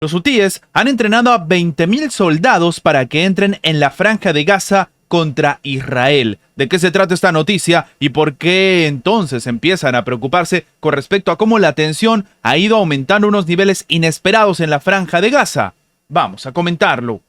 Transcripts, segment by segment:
Los hutíes han entrenado a 20.000 soldados para que entren en la franja de Gaza contra Israel. ¿De qué se trata esta noticia y por qué entonces empiezan a preocuparse con respecto a cómo la tensión ha ido aumentando a unos niveles inesperados en la franja de Gaza? Vamos a comentarlo.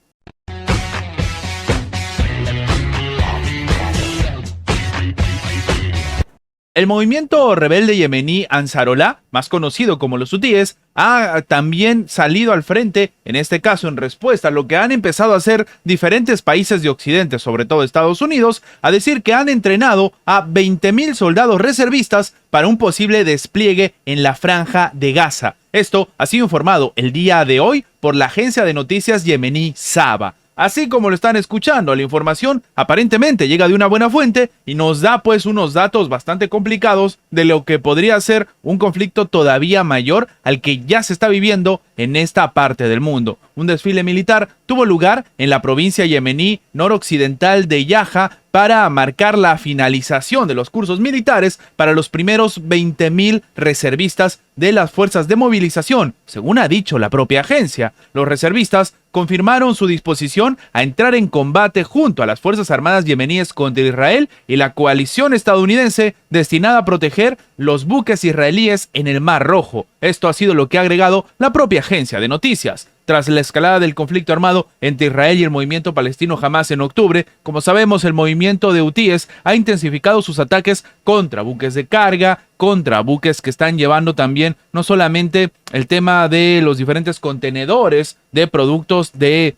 El movimiento rebelde yemení Ansarolá, más conocido como los hutíes, ha también salido al frente, en este caso en respuesta a lo que han empezado a hacer diferentes países de Occidente, sobre todo Estados Unidos, a decir que han entrenado a 20.000 soldados reservistas para un posible despliegue en la franja de Gaza. Esto ha sido informado el día de hoy por la agencia de noticias yemení Saba. Así como lo están escuchando, la información aparentemente llega de una buena fuente y nos da pues unos datos bastante complicados de lo que podría ser un conflicto todavía mayor al que ya se está viviendo en esta parte del mundo. Un desfile militar tuvo lugar en la provincia yemení noroccidental de Yaha para marcar la finalización de los cursos militares para los primeros 20.000 reservistas de las fuerzas de movilización, según ha dicho la propia agencia. Los reservistas confirmaron su disposición a entrar en combate junto a las Fuerzas Armadas yemeníes contra Israel y la coalición estadounidense destinada a proteger los buques israelíes en el Mar Rojo. Esto ha sido lo que ha agregado la propia agencia de noticias. Tras la escalada del conflicto armado entre Israel y el movimiento palestino Hamas en octubre, como sabemos, el movimiento de hutíes ha intensificado sus ataques contra buques de carga, contra buques que están llevando también no solamente el tema de los diferentes contenedores de productos de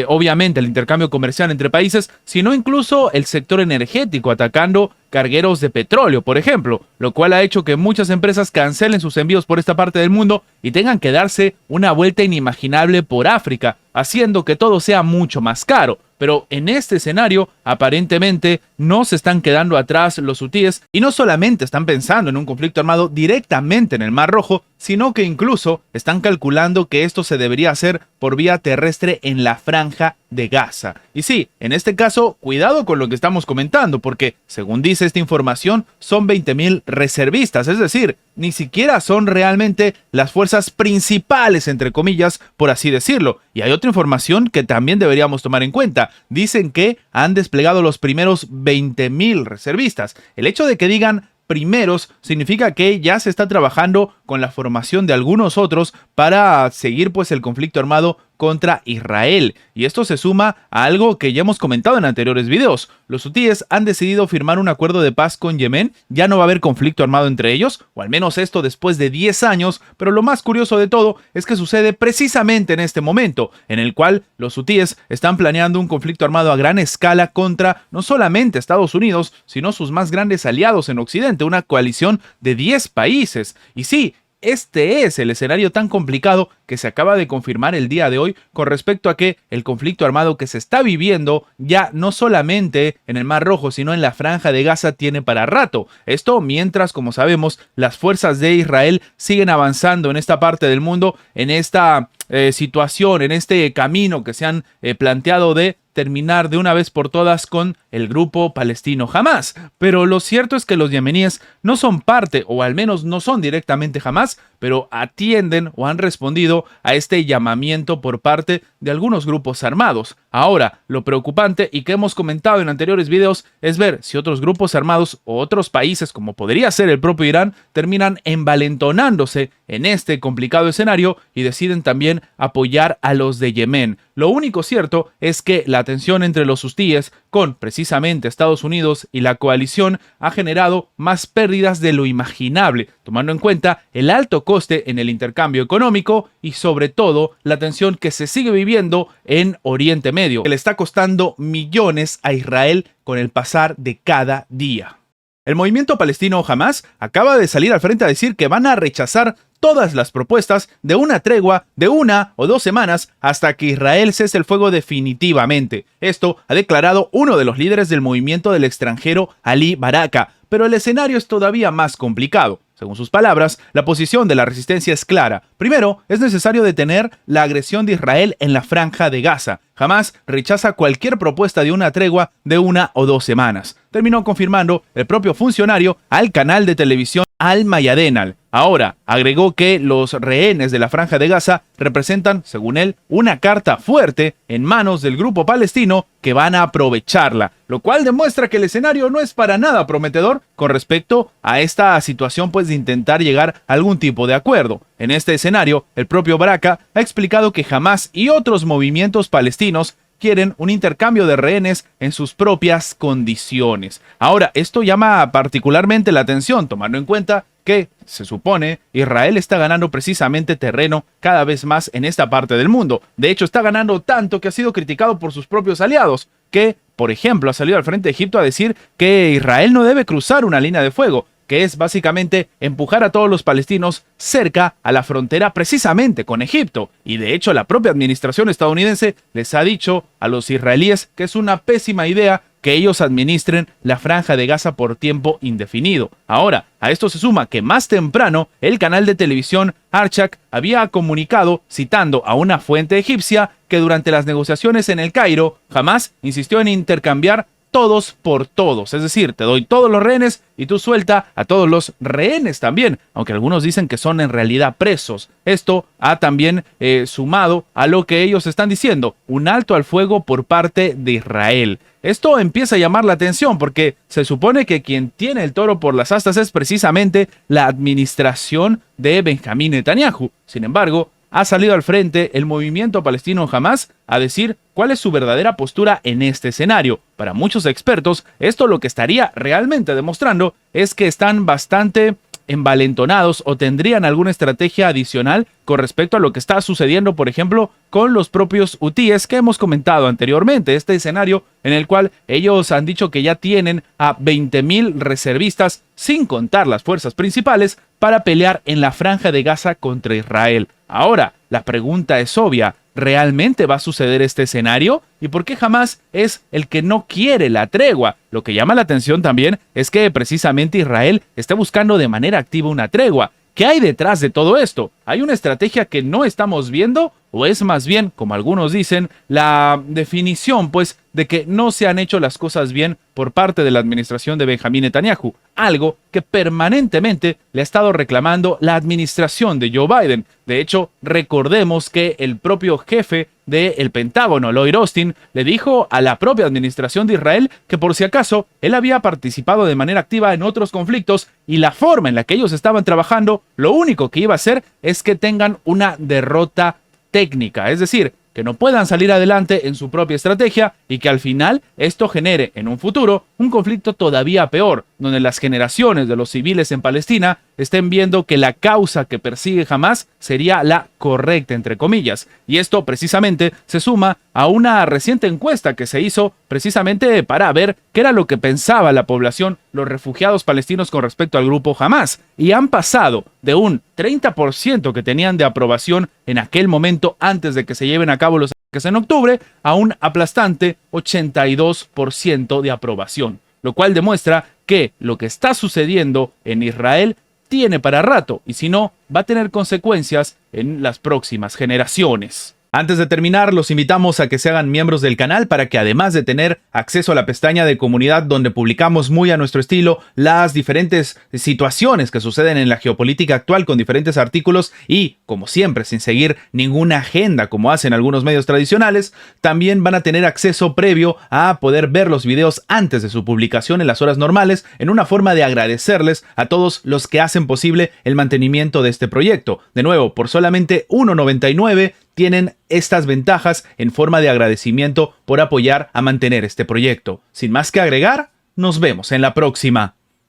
obviamente el intercambio comercial entre países, sino incluso el sector energético, atacando cargueros de petróleo, por ejemplo, lo cual ha hecho que muchas empresas cancelen sus envíos por esta parte del mundo y tengan que darse una vuelta inimaginable por África, haciendo que todo sea mucho más caro. Pero en este escenario, aparentemente, no se están quedando atrás los hutíes y no solamente están pensando en un conflicto armado directamente en el Mar Rojo, sino que incluso están calculando que esto se debería hacer por vía terrestre en la franja de Gaza. Y sí, en este caso, cuidado con lo que estamos comentando, porque, según dice esta información, son 20.000 reservistas, es decir, ni siquiera son realmente las fuerzas principales, entre comillas, por así decirlo. Y hay otra información que también deberíamos tomar en cuenta. Dicen que han desplegado los primeros 20.000 reservistas. El hecho de que digan primeros significa que ya se está trabajando con la formación de algunos otros para seguir pues el conflicto armado contra Israel. Y esto se suma a algo que ya hemos comentado en anteriores videos. Los hutíes han decidido firmar un acuerdo de paz con Yemen. Ya no va a haber conflicto armado entre ellos, o al menos esto después de 10 años, pero lo más curioso de todo es que sucede precisamente en este momento, en el cual los hutíes están planeando un conflicto armado a gran escala contra no solamente Estados Unidos, sino sus más grandes aliados en Occidente, una coalición de 10 países. Y sí, este es el escenario tan complicado que se acaba de confirmar el día de hoy con respecto a que el conflicto armado que se está viviendo ya no solamente en el Mar Rojo, sino en la franja de Gaza tiene para rato. Esto mientras, como sabemos, las fuerzas de Israel siguen avanzando en esta parte del mundo, en esta situación, en este camino que se han planteado de terminar de una vez por todas con el grupo palestino Hamas. Pero lo cierto es que los yemeníes no son parte, o al menos no son directamente Hamas, pero atienden o han respondido a este llamamiento por parte de algunos grupos armados. Ahora, lo preocupante y que hemos comentado en anteriores videos es ver si otros grupos armados o otros países, como podría ser el propio Irán, terminan envalentonándose en este complicado escenario y deciden también apoyar a los de Yemen. Lo único cierto es que la tensión entre los hutíes con precisamente Estados Unidos y la coalición ha generado más pérdidas de lo imaginable, tomando en cuenta el alto coste en el intercambio económico y sobre todo la tensión que se sigue viviendo en Oriente Medio, que le está costando millones a Israel con el pasar de cada día. El movimiento palestino Hamas acaba de salir al frente a decir que van a rechazar todas las propuestas de una tregua de 1 o 2 semanas hasta que Israel cese el fuego definitivamente. Esto ha declarado uno de los líderes del movimiento del extranjero, Ali Baraka, pero el escenario es todavía más complicado. Según sus palabras, la posición de la resistencia es clara. Primero, es necesario detener la agresión de Israel en la franja de Gaza. Hamás rechaza cualquier propuesta de una tregua de 1 o 2 semanas. Terminó confirmando el propio funcionario al canal de televisión Al Mayadeen. Ahora, agregó que los rehenes de la Franja de Gaza representan, según él, una carta fuerte en manos del grupo palestino que van a aprovecharla, lo cual demuestra que el escenario no es para nada prometedor con respecto a esta situación, pues de intentar llegar a algún tipo de acuerdo. En este escenario, el propio Baraka ha explicado que Hamás y otros movimientos palestinos quieren un intercambio de rehenes en sus propias condiciones. Ahora, esto llama particularmente la atención, tomando en cuenta que, se supone, Israel está ganando precisamente terreno cada vez más en esta parte del mundo. De hecho, está ganando tanto que ha sido criticado por sus propios aliados, que, por ejemplo, ha salido al frente de Egipto a decir que Israel no debe cruzar una línea de fuego, que es básicamente empujar a todos los palestinos cerca a la frontera precisamente con Egipto. Y de hecho la propia administración estadounidense les ha dicho a los israelíes que es una pésima idea que ellos administren la Franja de Gaza por tiempo indefinido. Ahora, a esto se suma que más temprano el canal de televisión Archak había comunicado, citando a una fuente egipcia, que durante las negociaciones en el Cairo, Hamás insistió en intercambiar todos por todos, es decir, te doy todos los rehenes y tú suelta a todos los rehenes también, aunque algunos dicen que son en realidad presos. Esto ha también sumado a lo que ellos están diciendo, un alto al fuego por parte de Israel. Esto empieza a llamar la atención porque se supone que quien tiene el toro por las astas es precisamente la administración de Benjamín Netanyahu. Sin embargo, ha salido al frente el movimiento palestino Hamás a decir cuál es su verdadera postura en este escenario. Para muchos expertos, esto lo que estaría realmente demostrando es que están bastante envalentonados o tendrían alguna estrategia adicional con respecto a lo que está sucediendo, por ejemplo, con los propios hutíes que hemos comentado anteriormente. Este escenario en el cual ellos han dicho que ya tienen a 20,000 reservistas, sin contar las fuerzas principales, para pelear en la Franja de Gaza contra Israel. Ahora, la pregunta es obvia. ¿Realmente va a suceder este escenario? ¿Y por qué Hamás es el que no quiere la tregua? Lo que llama la atención también es que precisamente Israel está buscando de manera activa una tregua. ¿Qué hay detrás de todo esto? ¿Hay una estrategia que no estamos viendo? ¿O es más bien, como algunos dicen, la definición, pues, de que no se han hecho las cosas bien por parte de la administración de Benjamín Netanyahu? Algo que permanentemente le ha estado reclamando la administración de Joe Biden. De hecho, recordemos que el propio jefe del Pentágono, Lloyd Austin, le dijo a la propia administración de Israel que por si acaso él había participado de manera activa en otros conflictos y la forma en la que ellos estaban trabajando, lo único que iba a hacer es que tengan una derrota técnica, es decir, que no puedan salir adelante en su propia estrategia y que al final esto genere en un futuro un conflicto todavía peor, donde las generaciones de los civiles en Palestina estén viendo que la causa que persigue Hamás sería la correcta, entre comillas. Y esto precisamente se suma a una reciente encuesta que se hizo precisamente para ver qué era lo que pensaba la población, los refugiados palestinos con respecto al grupo Hamás. Y han pasado de un 30% que tenían de aprobación en aquel momento antes de que se lleven a cabo los ataques en octubre a un aplastante 82% de aprobación, lo cual demuestra que lo que está sucediendo en Israel tiene para rato y si no, va a tener consecuencias en las próximas generaciones. Antes de terminar, los invitamos a que se hagan miembros del canal para que además de tener acceso a la pestaña de comunidad donde publicamos muy a nuestro estilo las diferentes situaciones que suceden en la geopolítica actual con diferentes artículos y, como siempre, sin seguir ninguna agenda como hacen algunos medios tradicionales, también van a tener acceso previo a poder ver los videos antes de su publicación en las horas normales en una forma de agradecerles a todos los que hacen posible el mantenimiento de este proyecto. De nuevo, por solamente $1.99 tienen estas ventajas en forma de agradecimiento por apoyar a mantener este proyecto. Sin más que agregar, nos vemos en la próxima.